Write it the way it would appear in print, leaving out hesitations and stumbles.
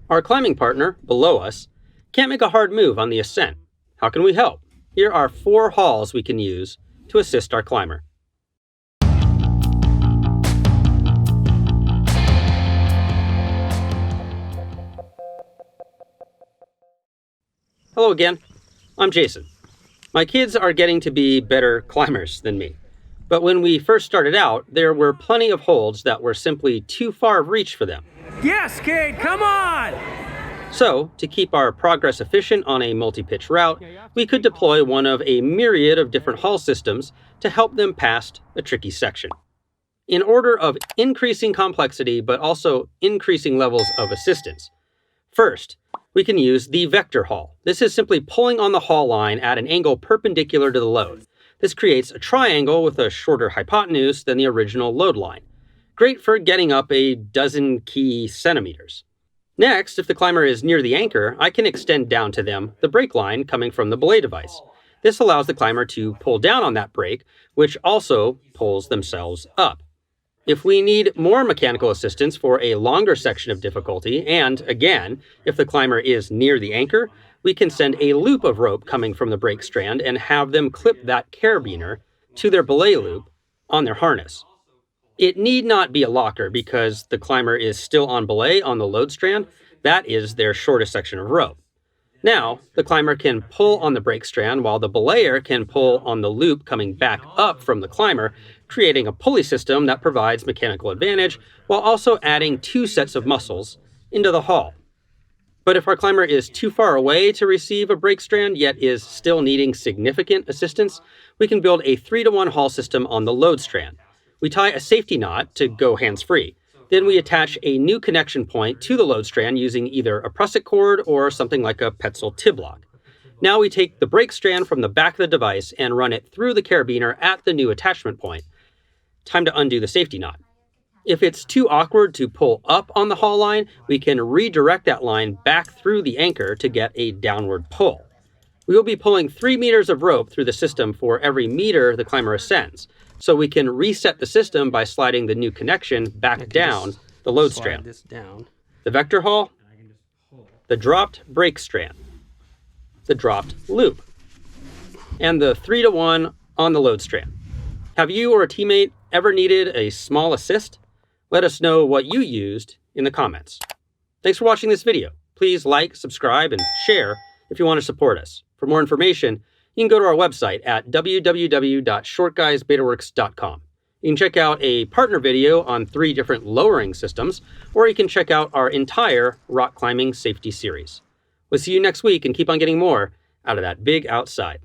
Our climbing partner, below us, can't make a hard move on the ascent. How can we help? Here are 4 hauls we can use to assist our climber. Hello again, I'm Jason. My kids are getting to be better climbers than me. But when we first started out, there were plenty of holds that were simply too far of reach for them. Yes, Kate, come on! So, to keep our progress efficient on a multi-pitch route, we could deploy one of a myriad of different haul systems to help them past a tricky section. In order of increasing complexity, but also increasing levels of assistance. First, we can use the vector haul. This is simply pulling on the haul line at an angle perpendicular to the load. This creates a triangle with a shorter hypotenuse than the original load line. Great for getting up a dozen key centimeters. Next, if the climber is near the anchor, I can extend down to them the brake line coming from the belay device. This allows the climber to pull down on that brake, which also pulls themselves up. If we need more mechanical assistance for a longer section of difficulty, and again, if the climber is near the anchor, we can send a loop of rope coming from the brake strand and have them clip that carabiner to their belay loop on their harness. It need not be a locker because the climber is still on belay on the load strand. That is their shortest section of rope. Now, the climber can pull on the brake strand while the belayer can pull on the loop coming back up from the climber, creating a pulley system that provides mechanical advantage while also adding 2 sets of muscles into the haul. But if our climber is too far away to receive a brake strand yet is still needing significant assistance, we can build a 3-to-1 haul system on the load strand. We tie a safety knot to go hands-free. Then we attach a new connection point to the load strand using either a prusik cord or something like a Petzl tib lock. Now we take the brake strand from the back of the device and run it through the carabiner at the new attachment point. Time to undo the safety knot. If it's too awkward to pull up on the haul line, we can redirect that line back through the anchor to get a downward pull. We will be pulling 3 meters of rope through the system for every meter the climber ascends, so we can reset the system by sliding the new connection back down the load strand. The vector haul, the dropped brake strand, the dropped loop, and the 3-to-1 on the load strand. Have you or a teammate ever needed a small assist? Let us know what you used in the comments. Thanks for watching this video. Please like, subscribe, and share if you want to support us. For more information, you can go to our website at www.shortguysbetaworks.com. You can check out a partner video on 3 different lowering systems, or you can check out our entire rock climbing safety series. We'll see you next week and keep on getting more out of that big outside.